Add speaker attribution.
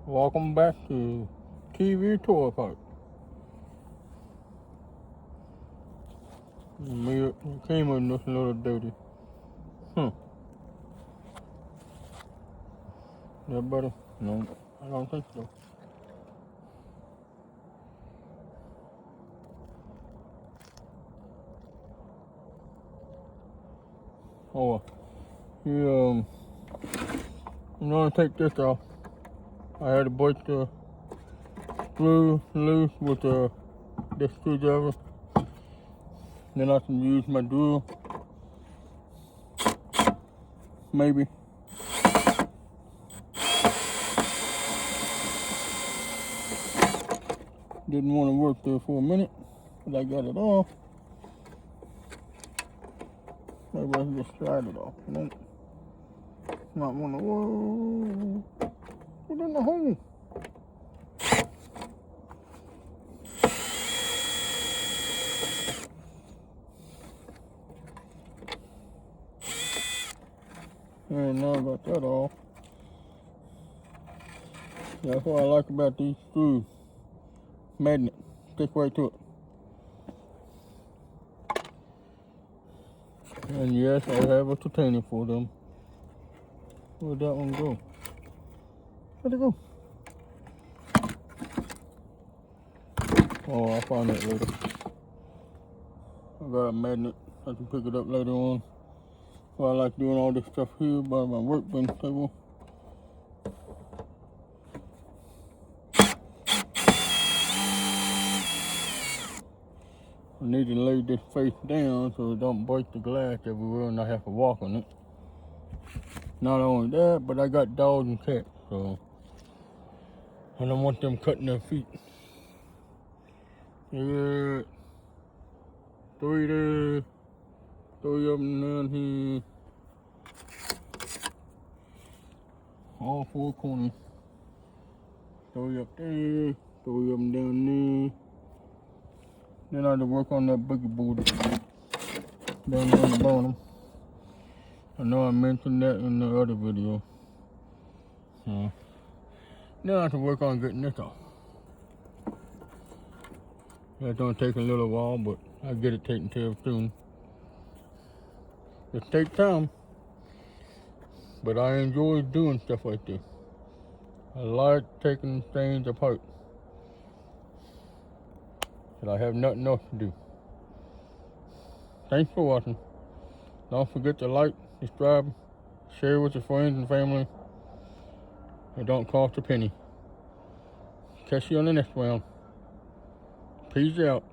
Speaker 1: Welcome back to TV Tour Park. Me came in this little duty. Yeah, buddy? No, I don't think so. Oh, yeah, I'm gonna take this off. I had to break the screw loose with this screwdriver. Then I can use my drill. Maybe. Didn't want to work there for a minute, but I got it off. Maybe I can just slide it off. You know? Not want to. Whoa! Put it in the hole. And now I got that off. That's what I like about these screws. Magnet. Stick right to it. And yes, I have a titanium for them. Where'd that one go? Where'd it go? Oh, I'll find it later. I got a magnet. I can pick it up later on. Well, I like doing all this stuff here by my workbench table. I need to lay this face down so it don't break the glass everywhere and I have to walk on it. Not only that, but I got dogs and cats, so I don't want them cutting their feet. Yeah, three there, three of them down here. All four corners. Three up there, three of them down there. Then I have to work on that boogie board down there on the bottom. I know I mentioned that in the other video. So now I have to work on getting this off. That's gonna take a little while, but I'll get it taken care of soon. It takes time, but I enjoy doing stuff like this. I like taking things apart, but I have nothing else to do. Thanks for watching. Don't forget to like, subscribe, share with your friends and family. It don't cost a penny. Catch you on the next round. Peace out.